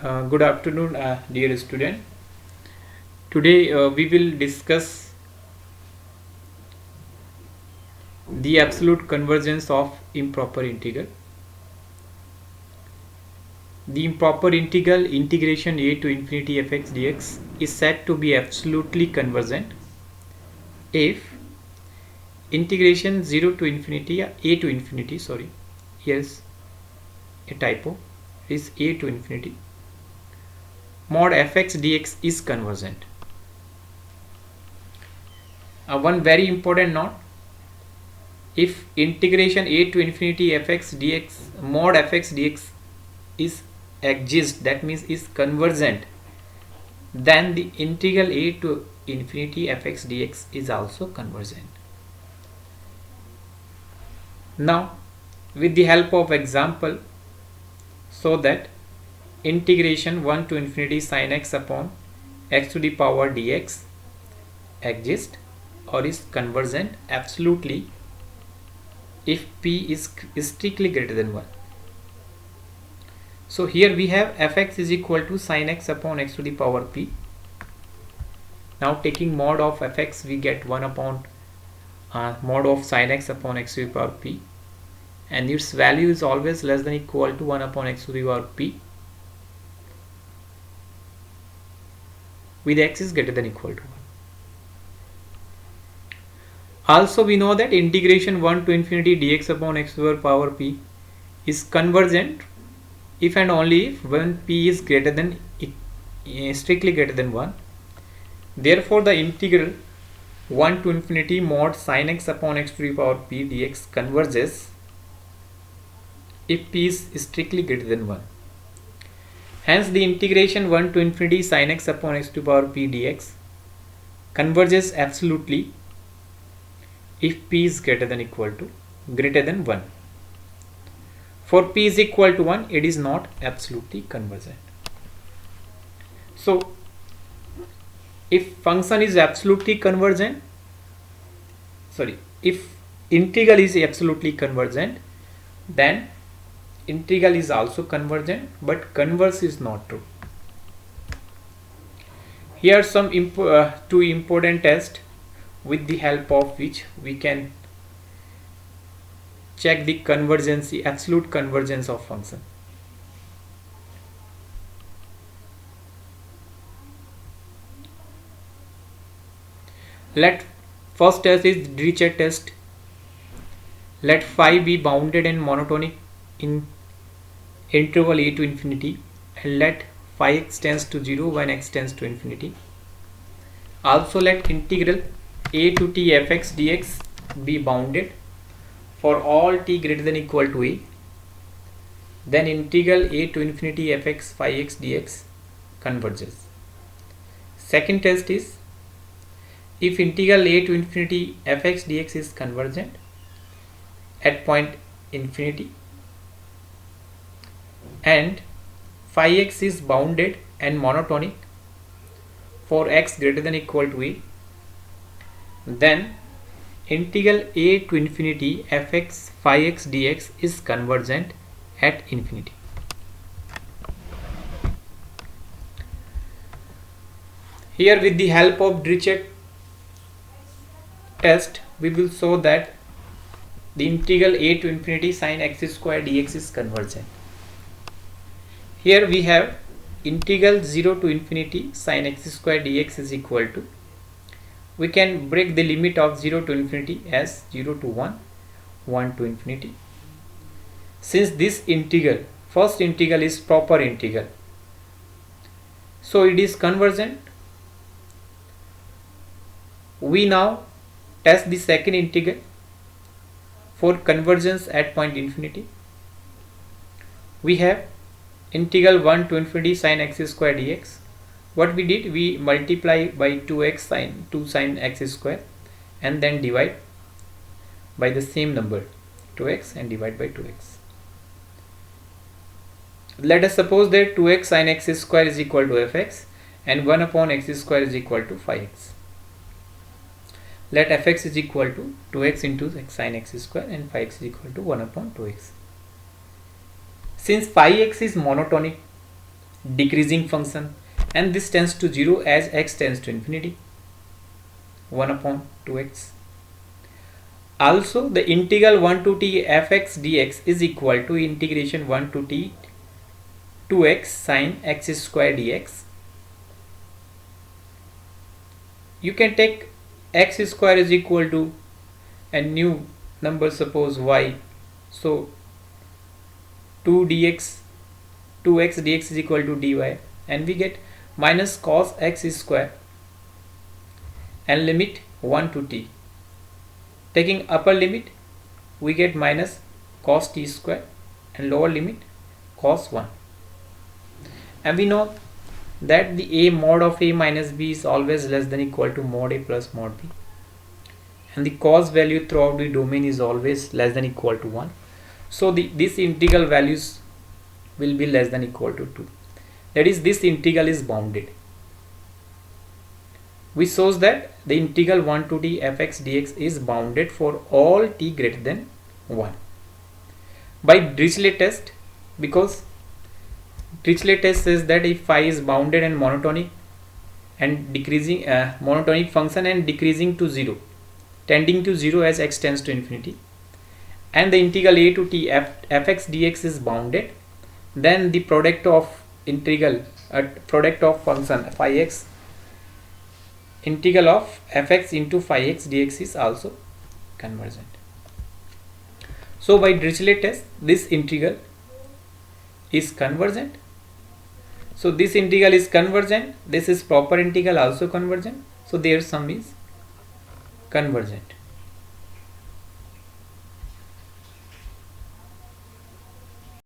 Good afternoon, dear student. Today we will discuss the absolute convergence of improper integral. The improper integral integration a to infinity fx dx is said to be absolutely convergent if integration 0 to infinity a to infinity here's a typo is a to infinity mod fx dx is convergent. One very important note: if integration a to infinity fx dx mod fx dx is exists, that means is convergent, then the integral a to infinity fx dx is also convergent. Now with the help of example, so that integration 1 to infinity sin x upon x to the power dx exists or is convergent absolutely if p is strictly greater than 1. So here we have fx is equal to sin x upon x to the power p. Now taking mod of fx, we get 1 upon mod of sin x upon x to the power p, and its value is always less than equal to 1 upon x to the power p with x is greater than equal to 1. Also we know that integration 1 to infinity dx upon x to the power p is convergent if and only if when p is greater than strictly greater than 1. Therefore the integral 1 to infinity mod sin x upon x to the power p dx converges if p is strictly greater than 1. Hence the integration 1 to infinity sin x upon x to the power p dx converges absolutely if p is greater than 1. For p is equal to 1, it is not absolutely convergent. So if function is absolutely convergent, if integral is absolutely convergent, then integral is also convergent, but converse is not true. Here are some two important tests with the help of which we can check the convergency, absolute convergence of function. Let first test is Dirichlet test. Let phi be bounded and monotonic in interval a to infinity, and let phi x tends to 0 when x tends to infinity. Also let integral a to t fx dx be bounded for all t greater than equal to a. Then integral a to infinity fx phi x dx converges. Second test is, if integral a to infinity fx dx is convergent at point infinity and phi x is bounded and monotonic for x greater than equal to a, then integral a to infinity fx phi x dx is convergent at infinity. Here with the help of Dirichlet test, we will show that the integral a to infinity sin x square dx is convergent. Here we have integral 0 to infinity sin x square dx is equal to, we can break the limit of 0 to infinity as 0 to 1, 1 to infinity. Since this integral, first integral is proper integral, so it is convergent. We now test the second integral for convergence at point infinity. We have integral 1 to infinity sin x square dx. What we did, we multiply by 2x sin 2 sin x square and then divide by the same number 2x and divide by 2x. Let us suppose that 2x sin x square is equal to fx and 1 upon x square is equal to phi x. Let fx is equal to 2x into sin x square and phi x is equal to 1 upon 2x. Since phi x is monotonic, decreasing function, and this tends to 0 as x tends to infinity, 1 upon 2x. Also the integral 1 to t fx dx is equal to integration 1 to t 2x sine x square dx. You can take x square is equal to a new number, suppose y, so 2x dx is equal to dy, and we get minus cos x square and limit 1 to t. Taking upper limit we get minus cos t square and lower limit cos 1, and we know that the a mod of a minus b is always less than equal to mod a plus mod b, and the cos value throughout the domain is always less than equal to 1. So this integral values will be less than equal to 2. That is, this integral is bounded. We shows that the integral 1 to t fx dx is bounded for all t greater than 1 by Dirichlet test, because Dirichlet test says that if phi is bounded and monotonic and decreasing monotonic function and decreasing to 0, tending to 0 as x tends to infinity, and the integral a to t fx dx is bounded, then the product of integral product of function phi x, integral of fx into phi x dx is also convergent. So by Dirichlet test this integral is convergent. So this integral is convergent, this is proper integral also convergent, so their sum is convergent.